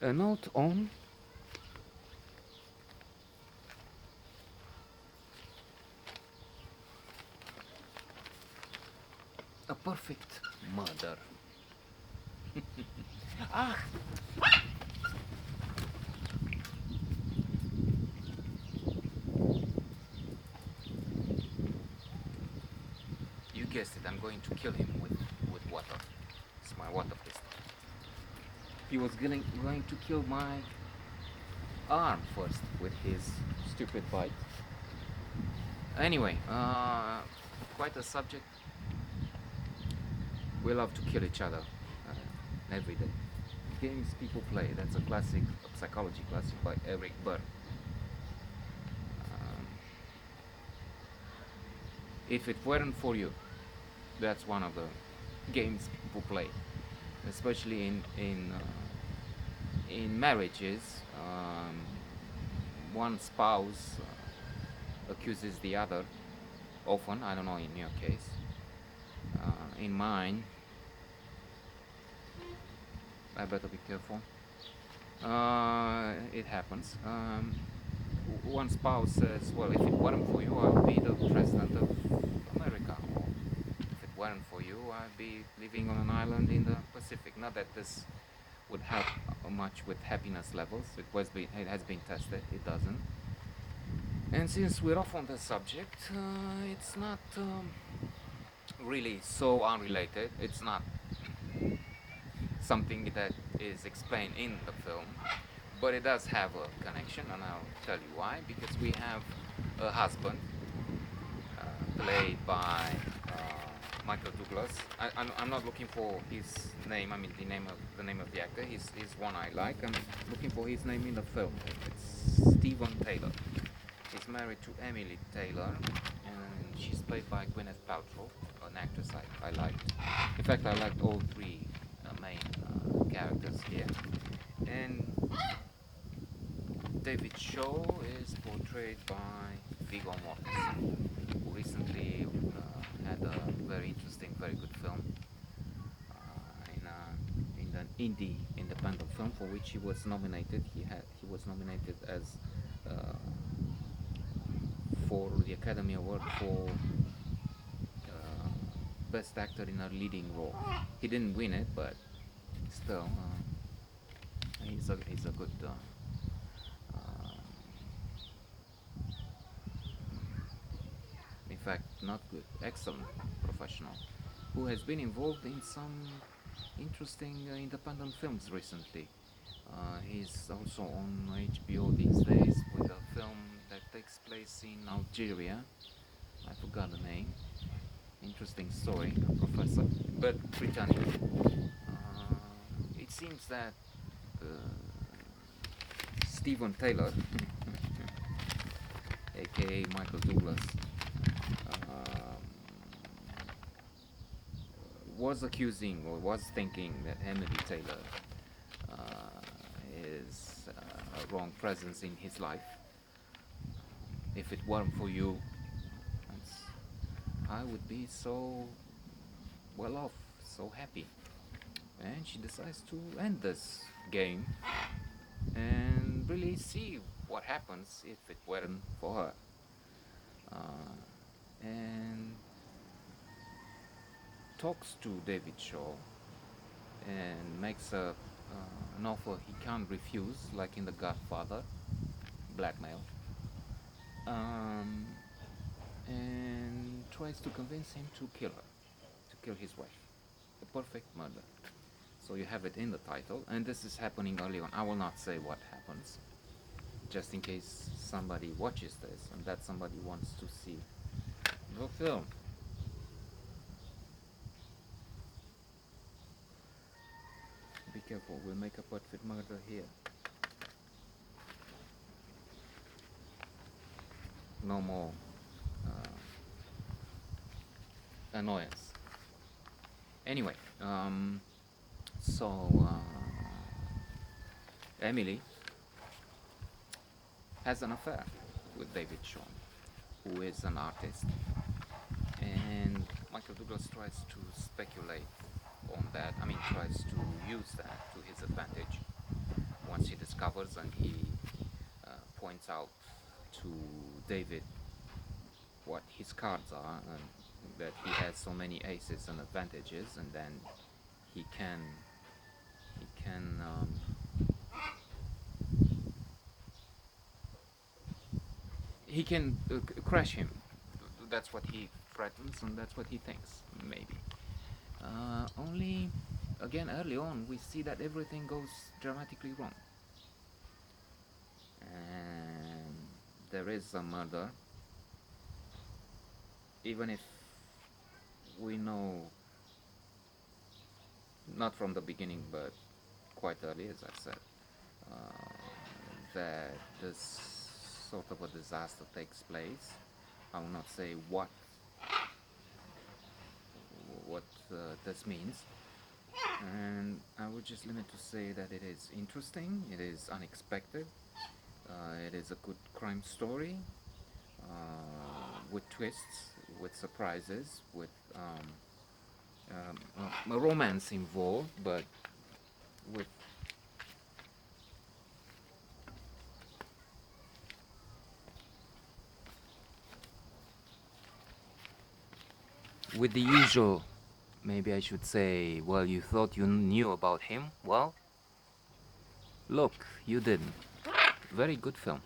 A note on a perfect murder. Ah! You guessed it, I'm going to kill him with water. It's my water pistol. He was going to kill my arm first with his stupid bite. Anyway, quite a subject. We love to kill each other every day. Games people play, that's a classic, a psychology classic by Eric Berne. Um, if it weren't for you, that's one of the games people play, especially in marriages. One spouse accuses the other often. I don't know in your case. In mine, I better be careful. It happens. One spouse says, well, if it weren't for you, I would be the president of America. Or if it weren't for you, I'd be living on an island in the Pacific. Not that this would help much with happiness levels. It has been tested. It doesn't. And since we're off on the subject, it's not really so unrelated. It's not something that is explained in the film, but it does have a connection, and I'll tell you why. Because we have a husband played by Michael Douglas. I'm not looking for his name. I mean the name of the actor. He's one I like. I'm looking for his name in the film. It's Steven Taylor. He's married to Emily Taylor, and she's played by Gwyneth Paltrow, an actress I liked. In fact, I liked all three main characters here. And David Shaw is portrayed by Viggo Mortensen, who recently had a very interesting, very good film in an indie independent film for which he was nominated. He was nominated as for the Academy Award for Best Actor in a Leading Role. He didn't win it, but still, he's a good. In fact, not good, excellent professional, who has been involved in some interesting independent films recently. He's also on HBO these days with a film that takes place in Algeria. I forgot the name. Interesting story, a professor, but Britannic. It seems that Steven Taylor, aka Michael Douglas, was accusing or was thinking that Emily Taylor is a wrong presence in his life. If it weren't for you, I would be so well off, so happy. And she decides to end this game and really see what happens if it weren't for her. And talks to David Shaw and makes an offer he can't refuse, like in The Godfather, blackmail, and tries to convince him to kill her, to kill his wife. The perfect murder. So you have it in the title, and this is happening early on. I will not say what happens, just in case somebody watches this and that somebody wants to see the film. Be careful, we'll make a perfect murder here. No more annoyance. Anyway, Emily has an affair with David Shaw, who is an artist, and Michael Douglas tries to speculate on that. I mean, tries to use that to his advantage. Wants discovers, and he points out to David what his cards are, and that he has so many aces and advantages, and then he can he can um, he can crush him. That's what he threatens, and that's what he thinks, maybe. Only, again, early on, we see that everything goes dramatically wrong. And there is a murder, even if we know, not from the beginning, but quite early, as I said, uh, that this sort of a disaster takes place. I will not say what this means, and I would just limit to say that it is interesting, it is unexpected, it is a good crime story, with twists, with surprises, with a romance involved, but with with the usual, maybe I should say, well, you thought you knew about him? Well, look, you didn't. Very good film.